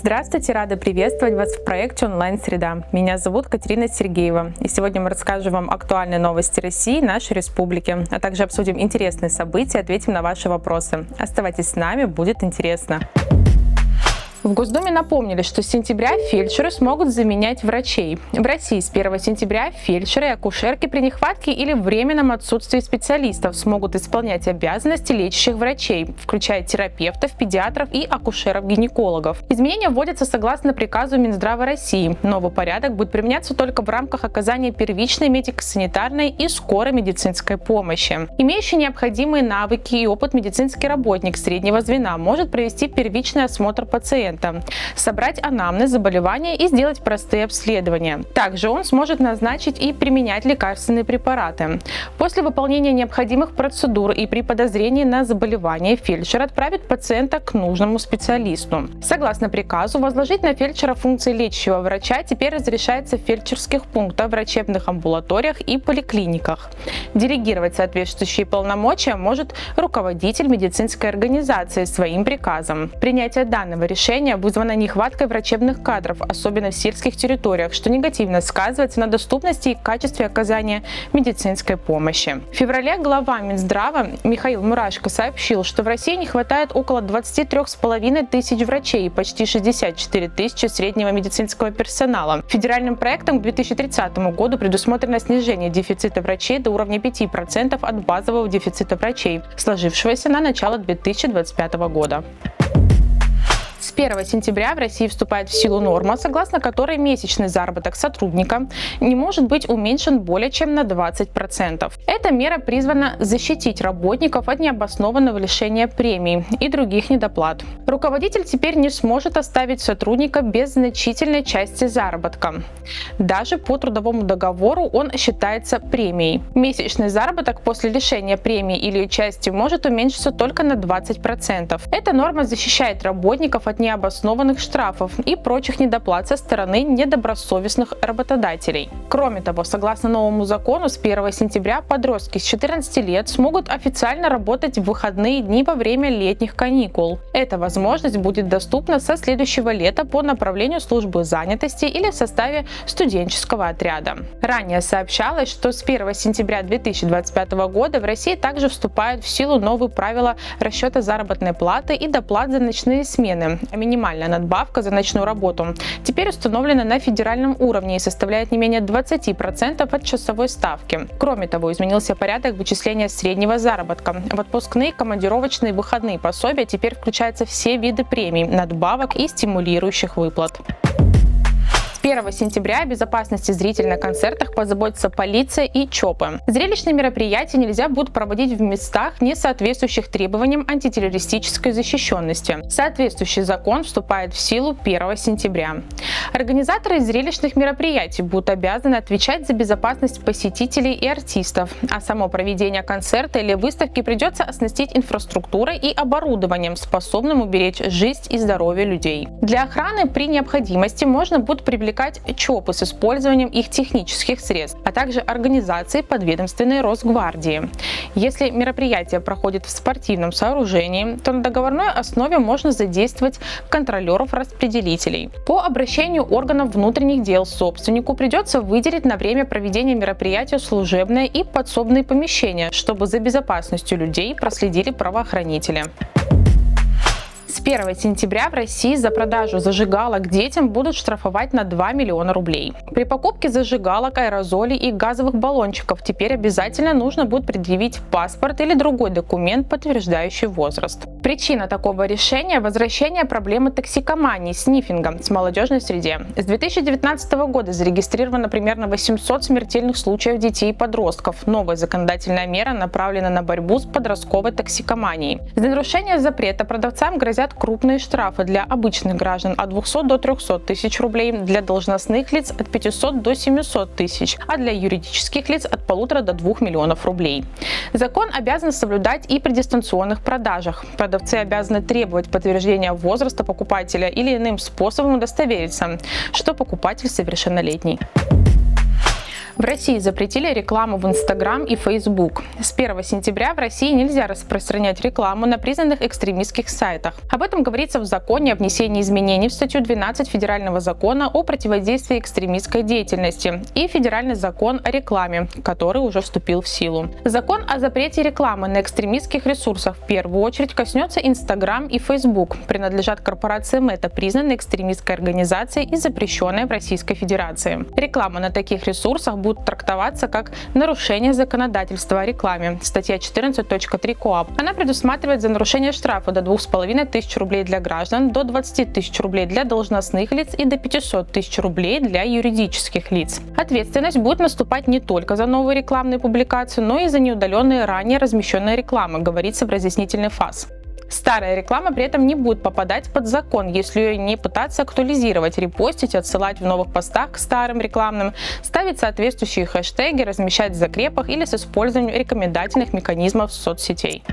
Здравствуйте, рада приветствовать вас в проекте «Онлайн-среда». Меня зовут Катерина Сергеева, и сегодня мы расскажем вам актуальные новости России и нашей республики, а также обсудим интересные события и ответим на ваши вопросы. Оставайтесь с нами, будет интересно. В Госдуме напомнили, что с сентября фельдшеры смогут заменять врачей. В России с 1 сентября фельдшеры и акушерки при нехватке или временном отсутствии специалистов смогут исполнять обязанности лечащих врачей, включая терапевтов, педиатров и акушеров-гинекологов. Изменения вводятся согласно приказу Минздрава России. Новый порядок будет применяться только в рамках оказания первичной медико-санитарной и скорой медицинской помощи. Имеющий необходимые навыки и опыт медицинский работник среднего звена может провести первичный осмотр пациента, собрать анамнез заболевания и сделать простые обследования. Также он сможет назначить и применять лекарственные препараты. После выполнения необходимых процедур и при подозрении на заболевание фельдшер отправит пациента к нужному специалисту. Согласно приказу, возложить на фельдшера функции лечащего врача теперь разрешается в фельдшерских пунктах, врачебных амбулаториях и поликлиниках. Делегировать соответствующие полномочия может руководитель медицинской организации своим приказом. Принятие данного решения вызвано нехваткой врачебных кадров, особенно в сельских территориях, что негативно сказывается на доступности и качестве оказания медицинской помощи. В феврале глава Минздрава Михаил Мурашко сообщил, что в России не хватает около 23,5 тысяч врачей и почти 64 тысячи среднего медицинского персонала. Федеральным проектом к 2030 году предусмотрено снижение дефицита врачей до уровня 5% от базового дефицита врачей, сложившегося на начало 2025 года. С 1 сентября в России вступает в силу норма, согласно которой месячный заработок сотрудника не может быть уменьшен более чем на 20%. Эта мера призвана защитить работников от необоснованного лишения премий и других недоплат. Руководитель теперь не сможет оставить сотрудника без значительной части заработка. Даже по трудовому договору он считается премией. Месячный заработок после лишения премии или части может уменьшиться только на 20%. Эта норма защищает работников от необоснованных штрафов и прочих недоплат со стороны недобросовестных работодателей. Кроме того, согласно новому закону, с 1 сентября подростки с 14 лет смогут официально работать в выходные дни во время летних каникул. Эта возможность будет доступна со следующего лета по направлению службы занятости или в составе студенческого отряда. Ранее сообщалось, что с 1 сентября 2025 года в России также вступают в силу новые правила расчета заработной платы и доплат за ночные смены. Минимальная надбавка за ночную работу теперь установлена на федеральном уровне и составляет не менее 20% от часовой ставки. Кроме того, изменился порядок вычисления среднего заработка. В отпускные, командировочные, выходные пособия теперь включаются все виды премий, надбавок и стимулирующих выплат. С 1 сентября о безопасности зрителей на концертах позаботится полиция и ЧОПы. Зрелищные мероприятия нельзя будет проводить в местах, не соответствующих требованиям антитеррористической защищенности. Соответствующий закон вступает в силу 1 сентября. Организаторы зрелищных мероприятий будут обязаны отвечать за безопасность посетителей и артистов, а само проведение концерта или выставки придется оснастить инфраструктурой и оборудованием, способным уберечь жизнь и здоровье людей. Для охраны при необходимости можно будет привлекать ЧОПы с использованием их технических средств, а также организации подведомственной Росгвардии. Если мероприятие проходит в спортивном сооружении, то на договорной основе можно задействовать контролеров-распределителей. По обращению органов внутренних дел собственнику придется выделить на время проведения мероприятия служебное и подсобные помещения, чтобы за безопасностью людей проследили правоохранители. С 1 сентября в России за продажу зажигалок детям будут штрафовать на 2 миллиона рублей. При покупке зажигалок, аэрозолей и газовых баллончиков теперь обязательно нужно будет предъявить паспорт или другой документ, подтверждающий возраст. Причина такого решения – возвращение проблемы токсикомании, снифинга в молодежной среде. С 2019 года зарегистрировано примерно 800 смертельных случаев детей и подростков. Новая законодательная мера направлена на борьбу с подростковой токсикоманией. За нарушение запрета продавцам грозят крупные штрафы для обычных граждан от 200 до 300 тысяч рублей, для должностных лиц от 500 до 700 тысяч, а для юридических лиц от 1,5 до 2 миллионов рублей. Закон обязан соблюдать и при дистанционных продажах. Продавцы обязаны требовать подтверждения возраста покупателя или иным способом удостовериться, что покупатель совершеннолетний. В России запретили рекламу в Instagram и Facebook. С 1 сентября в России нельзя распространять рекламу на признанных экстремистских сайтах. Об этом говорится в законе о внесении изменений в статью 12 Федерального закона о противодействии экстремистской деятельности и Федеральный закон о рекламе, который уже вступил в силу. Закон о запрете рекламы на экстремистских ресурсах в первую очередь коснется Instagram и Facebook. Принадлежат корпорации Meta, признанной экстремистской организацией и запрещенной в Российской Федерации. Реклама на таких ресурсах будет трактоваться как нарушение законодательства о рекламе. Статья 14.3 КоАП. Она предусматривает за нарушение штрафа до 2500 рублей для граждан, до 20 тысяч рублей для должностных лиц и до 500 тысяч рублей для юридических лиц. Ответственность будет наступать не только за новые рекламные публикации, но и за неудаленные ранее размещенные рекламы, говорится в разъяснительной ФАС. Старая реклама при этом не будет попадать под закон, если ее не пытаться актуализировать, репостить, отсылать в новых постах к старым рекламным, ставить соответствующие хэштеги, размещать в закрепах или с использованием рекомендательных механизмов соцсетей.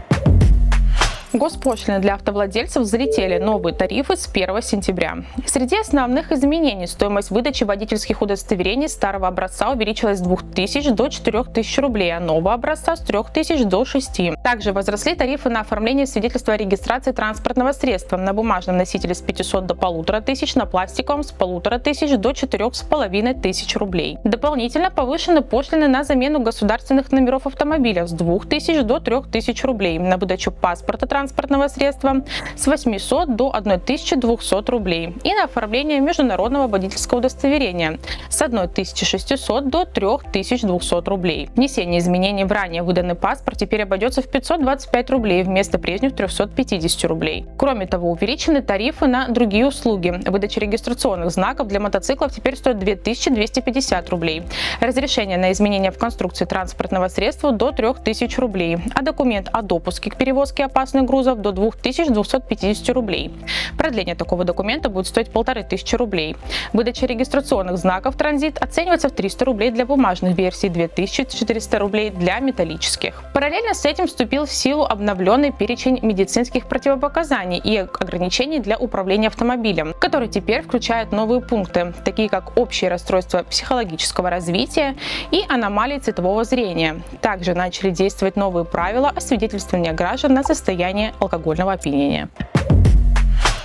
Госпошлины для автовладельцев взлетели, новые тарифы с 1 сентября. Среди основных изменений стоимость выдачи водительских удостоверений старого образца увеличилась с 2000 до 4000 рублей, а нового образца с 3000 до 6. Также возросли тарифы на оформление свидетельства о регистрации транспортного средства на бумажном носителе с 500 до 1500, на пластиковом с 1500 до 4500 рублей. Дополнительно повышены пошлины на замену государственных номеров автомобиля с 2000 до 3000 рублей, на выдачу паспорта транспортного средства с 800 до 1200 рублей и на оформление международного водительского удостоверения с 1600 до 3200 рублей. Внесение изменений в ранее выданный паспорт теперь обойдется в 525 рублей вместо прежних 350 рублей. Кроме того, увеличены тарифы на другие услуги. Выдача регистрационных знаков для мотоциклов теперь стоит 2250 рублей. Разрешение на изменение в конструкции транспортного средства до 3000 рублей, а документ о допуске к перевозке опасных грузов до 2250 рублей. Продление такого документа будет стоить 1500 рублей. Выдача регистрационных знаков «Транзит» оценивается в 300 рублей для бумажных версий, 2400 рублей для металлических. Параллельно с этим вступил в силу обновленный перечень медицинских противопоказаний и ограничений для управления автомобилем, который теперь включает новые пункты, такие как общее расстройство психологического развития и аномалии цветового зрения. Также начали действовать новые правила освидетельствования граждан на состояние алкогольного опьянения.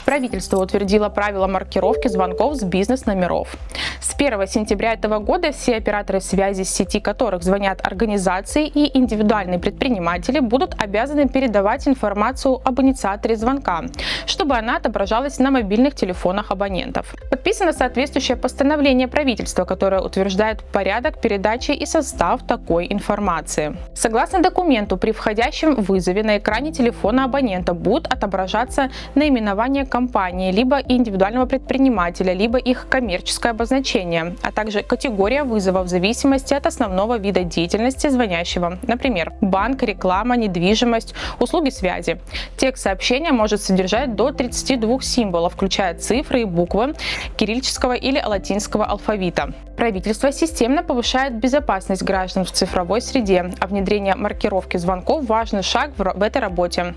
Правительство утвердило правила маркировки звонков с бизнес-номеров. С 1 сентября этого года все операторы связи с сети, которых звонят организации и индивидуальные предприниматели, будут обязаны передавать информацию об инициаторе звонка, чтобы она отображалась на мобильных телефонах абонентов. Подписано соответствующее постановление правительства, которое утверждает порядок передачи и состав такой информации. Согласно документу, при входящем вызове на экране телефона абонента будет отображаться наименование компании, либо индивидуального предпринимателя, либо их коммерческое обозначение, а также категория вызова в зависимости от основного вида деятельности звонящего, например, банк, реклама, недвижимость, услуги связи. Текст сообщения может содержать до 32 символов, включая цифры и буквы кириллического или латинского алфавита. Правительство системно повышает безопасность граждан в цифровой среде, а внедрение маркировки звонков – важный шаг в этой работе.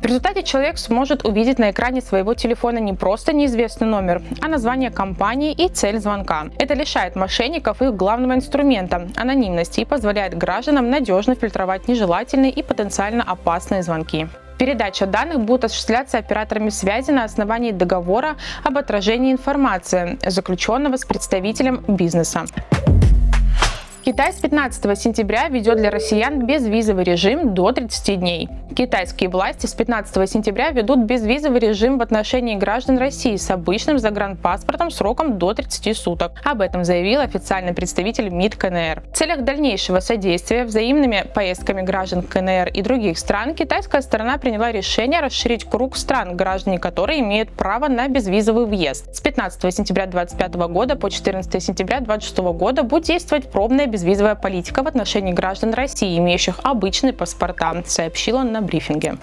В результате человек сможет увидеть на экране своего телефона не просто неизвестный номер, а название компании и цель звонка. Это лишает мошенников их главного инструмента – анонимности и позволяет гражданам надежно фильтровать нежелательные и потенциально опасные звонки. Передача данных будет осуществляться операторами связи на основании договора об отражении информации, заключенного с представителем бизнеса. Китай с 15 сентября введет для россиян безвизовый режим до 30 дней. Китайские власти с 15 сентября введут безвизовый режим в отношении граждан России с обычным загранпаспортом сроком до 30 суток. Об этом заявил официальный представитель МИД КНР. В целях дальнейшего содействия взаимными поездками граждан КНР и других стран китайская сторона приняла решение расширить круг стран, граждане которые имеют право на безвизовый въезд. С 15 сентября 2025 года по 14 сентября 2026 года будет действовать пробная безвизовая политика в отношении граждан России, имеющих обычные паспорта, сообщила на брифинге.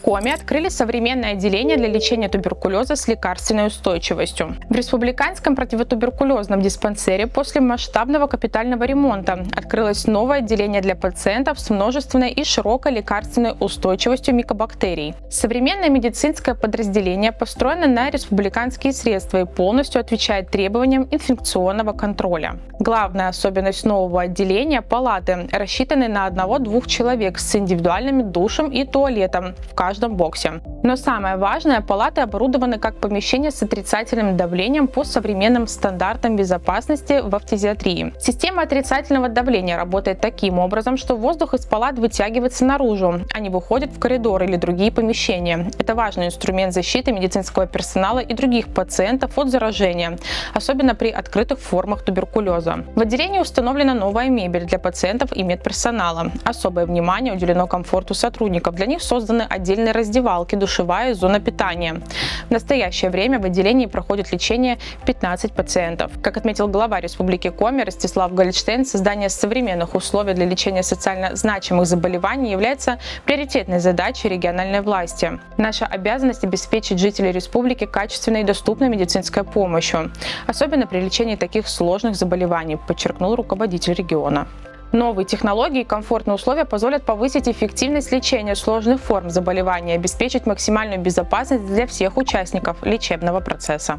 Коми открыли современное отделение для лечения туберкулеза с лекарственной устойчивостью. В Республиканском противотуберкулезном диспансере после масштабного капитального ремонта открылось новое отделение для пациентов с множественной и широкой лекарственной устойчивостью микобактерий. Современное медицинское подразделение построено на республиканские средства и полностью отвечает требованиям инфекционного контроля. Главная особенность нового отделения – палаты, рассчитанные на 1-2 человек с индивидуальным душем и туалетом в каждом боксе. Но самое важное – палаты оборудованы как помещения с отрицательным давлением по современным стандартам безопасности в фтизиатрии. Система отрицательного давления работает таким образом, что воздух из палат вытягивается наружу, а не выходит в коридоры или другие помещения. Это важный инструмент защиты медицинского персонала и других пациентов от заражения, особенно при открытых формах туберкулеза. В отделении установлена новая мебель для пациентов и медперсонала. Особое внимание уделено комфорту сотрудников. Для них созданы отдельные раздевалки, душевая и зона питания. В настоящее время в отделении проходит лечение 15 пациентов. Как отметил глава Республики Коми Ростислав Гольдштейн, создание современных условий для лечения социально значимых заболеваний является приоритетной задачей региональной власти. Наша обязанность обеспечить жителей республики качественной и доступной медицинской помощью, особенно при лечении таких сложных заболеваний, подчеркнул руководитель региона. Новые технологии и комфортные условия позволят повысить эффективность лечения сложных форм заболевания и обеспечить максимальную безопасность для всех участников лечебного процесса.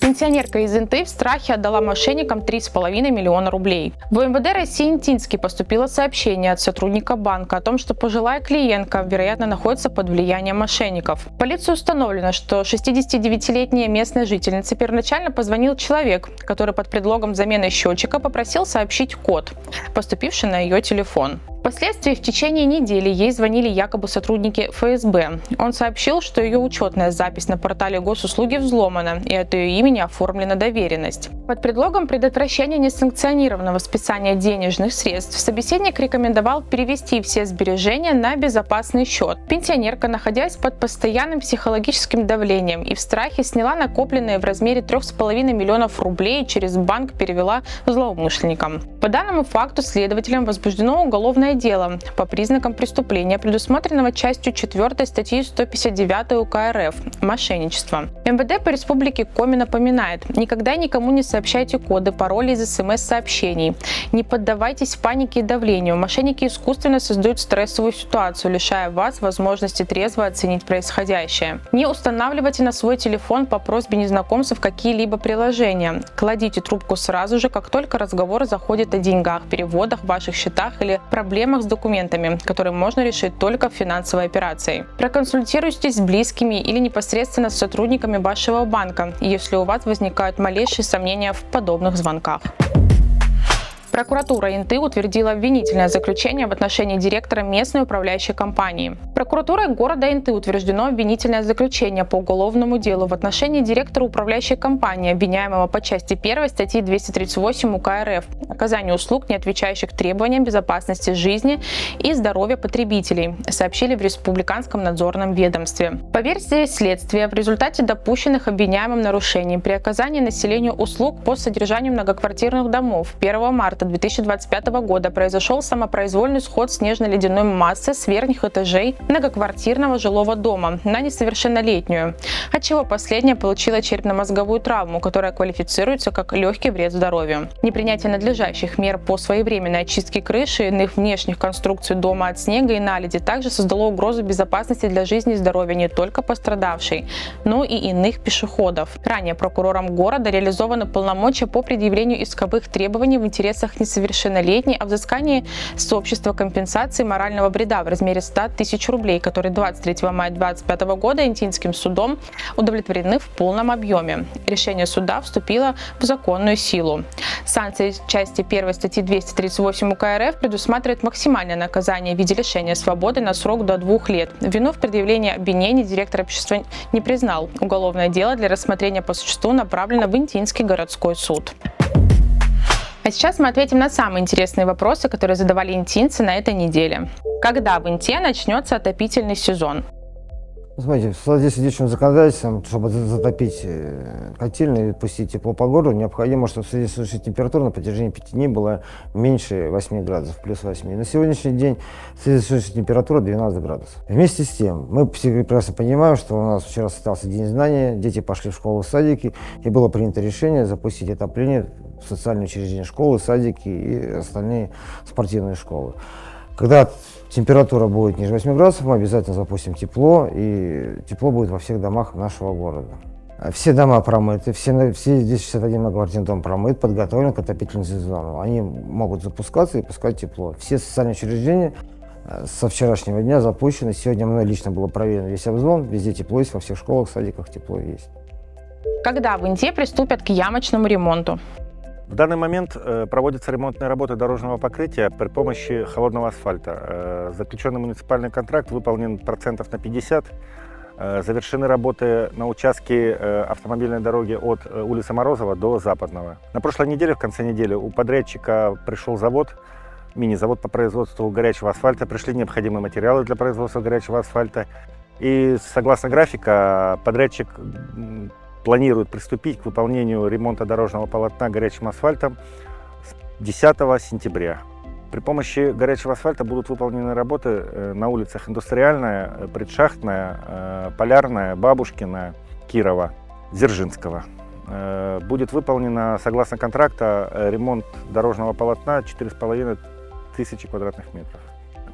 Пенсионерка из Инты в страхе отдала мошенникам 3,5 миллиона рублей. В МВД России Интинский поступило сообщение от сотрудника банка о том, что пожилая клиентка, вероятно, находится под влиянием мошенников. В полиции установлено, что 69-летняя местная жительница первоначально позвонил человек, который под предлогом замены счетчика попросил сообщить код, поступивший на ее телефон. Впоследствии в течение недели ей звонили якобы сотрудники ФСБ. Он сообщил, что ее учетная запись на портале госуслуги взломана и от ее имени оформлена доверенность. Под предлогом предотвращения несанкционированного списания денежных средств собеседник рекомендовал перевести все сбережения на безопасный счет. Пенсионерка, находясь под постоянным психологическим давлением и в страхе, сняла накопленные в размере 3,5 миллионов рублей и через банк перевела злоумышленникам. По данному факту следователям возбуждено уголовное дело по признакам преступления, предусмотренного частью 4 статьи 159 УК РФ «Мошенничество». МВД по Республике Коми напоминает: никогда никому не сообщайте коды, пароли из СМС-сообщений. Не поддавайтесь панике и давлению. Мошенники искусственно создают стрессовую ситуацию, лишая вас возможности трезво оценить происходящее. Не устанавливайте на свой телефон по просьбе незнакомцев какие-либо приложения. Кладите трубку сразу же, как только разговор заходит о деньгах, переводах, ваших счетах или проблемах с документами, которые можно решить только в финансовой операции. Проконсультируйтесь с близкими или непосредственно с сотрудниками вашего банка, если у вас возникают малейшие сомнения в подобных звонках. Прокуратура Инты утвердила обвинительное заключение в отношении директора местной управляющей компании. Прокуратурой города Инты утверждено обвинительное заключение по уголовному делу в отношении директора управляющей компании, обвиняемого по части 1 статьи 238 УК РФ «Оказание услуг, не отвечающих требованиям безопасности жизни и здоровья потребителей», сообщили в Республиканском надзорном ведомстве. По версии следствия, в результате допущенных обвиняемым нарушений при оказании населению услуг по содержанию многоквартирных домов 1 марта 2025 года произошел самопроизвольный сход снежно-ледяной массы с верхних этажей многоквартирного жилого дома на несовершеннолетнюю, отчего последняя получила черепно-мозговую травму, которая квалифицируется как легкий вред здоровью. Непринятие надлежащих мер по своевременной очистке крыши и иных внешних конструкций дома от снега и наледи также создало угрозу безопасности для жизни и здоровья не только пострадавшей, но и иных пешеходов. Ранее прокурором города реализованы полномочия по предъявлению исковых требований в интересах несовершеннолетней о взыскании с общества компенсации морального вреда в размере 100 тысяч рублей, которые 23 мая 2025 года Интинским судом удовлетворены в полном объеме. Решение суда вступило в законную силу. Санкции части 1 статьи 238 УК РФ предусматривает максимальное наказание в виде лишения свободы на срок до 2 лет. Вину в предъявлении обвинений директор общества не признал. Уголовное дело для рассмотрения по существу направлено в Интинский городской суд. А сейчас мы ответим на самые интересные вопросы, которые задавали интинцы на этой неделе. Когда в Инте начнется отопительный сезон? Смотрите, в соответствии с действующим законодательством, чтобы затопить котельную и пустить тепло по городу, необходимо, чтобы среднесуточная температура на протяжении 5 дней была меньше 8 градусов, плюс 8. На сегодняшний день среднесуточная температура 12 градусов. Вместе с тем, мы все прекрасно понимаем, что у нас вчера состоялся День знания, дети пошли в школу, в садики, и было принято решение запустить отопление в социальные учреждения, школы, садики и остальные спортивные школы. Когда температура будет ниже 8 градусов, мы обязательно запустим тепло, и тепло будет во всех домах нашего города. Все дома промыты, все 261 многоквартирный дом промыт, подготовлен к отопительному сезону. Они могут запускаться и пускать тепло. Все социальные учреждения со вчерашнего дня запущены. Сегодня мной лично было проверен весь обзвон, везде тепло есть, во всех школах, садиках тепло есть. Когда в Инде приступят к ямочному ремонту? В данный момент проводятся ремонтные работы дорожного покрытия при помощи холодного асфальта. Заключенный муниципальный контракт выполнен процентов на 50. Завершены работы на участке автомобильной дороги от улицы Морозова до Западного. На прошлой неделе, в конце недели, у подрядчика пришел завод, мини-завод по производству горячего асфальта. Пришли необходимые материалы для производства горячего асфальта. И согласно графика, подрядчик планирует приступить к выполнению ремонта дорожного полотна горячим асфальтом с 10 сентября. При помощи горячего асфальта будут выполнены работы на улицах Индустриальная, Предшахтная, Полярная, Бабушкина, Кирова, Дзержинского. Будет выполнено, согласно контракта, ремонт дорожного полотна 4,5 тысячи квадратных метров.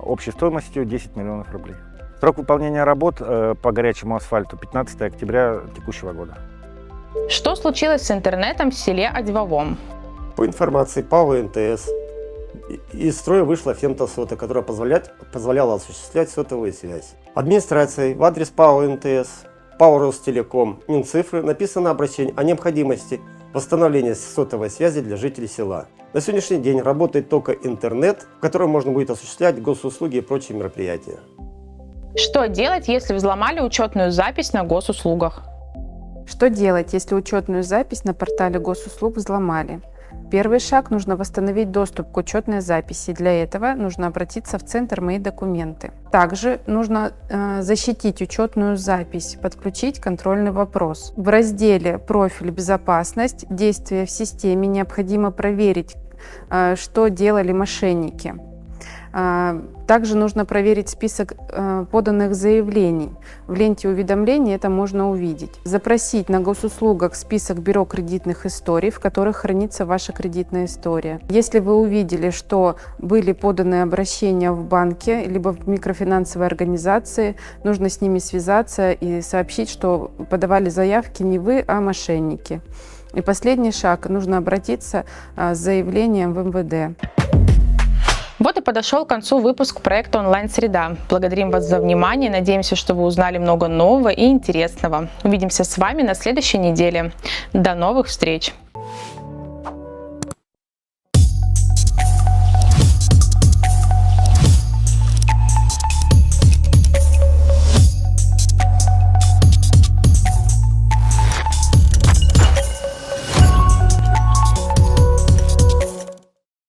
Общей стоимостью 10 миллионов рублей. Срок выполнения работ по горячему асфальту 15 октября текущего года. Что случилось с интернетом в селе Одьвовом? По информации ПАО НТС, из строя вышла фемтосота, которая позволяла осуществлять сотовую связь. Администрацией в адрес ПАО НТС, ПАО Ростелеком, Минцифры написано обращение о необходимости восстановления сотовой связи для жителей села. На сегодняшний день работает только интернет, в котором можно будет осуществлять госуслуги и прочие мероприятия. Что делать, если взломали учетную запись на госуслугах? Что делать, если учетную запись на портале госуслуг взломали? Первый шаг – нужно восстановить доступ к учетной записи. Для этого нужно обратиться в центр «Мои документы». Также нужно защитить учетную запись, подключить контрольный вопрос. В разделе «Профиль «Безопасность. Действия в системе» необходимо проверить, что делали мошенники. Также нужно проверить список поданных заявлений. В ленте уведомлений это можно увидеть. Запросить на госуслугах список бюро кредитных историй, в которых хранится ваша кредитная история. Если вы увидели, что были поданы обращения в банке либо в микрофинансовой организации, нужно с ними связаться и сообщить, что подавали заявки не вы, а мошенники. И последний шаг – нужно обратиться с заявлением в МВД. Вот и подошел к концу выпуск проекта «Онлайн-среда». Благодарим вас за внимание. Надеемся, что вы узнали много нового и интересного. Увидимся с вами на следующей неделе. До новых встреч!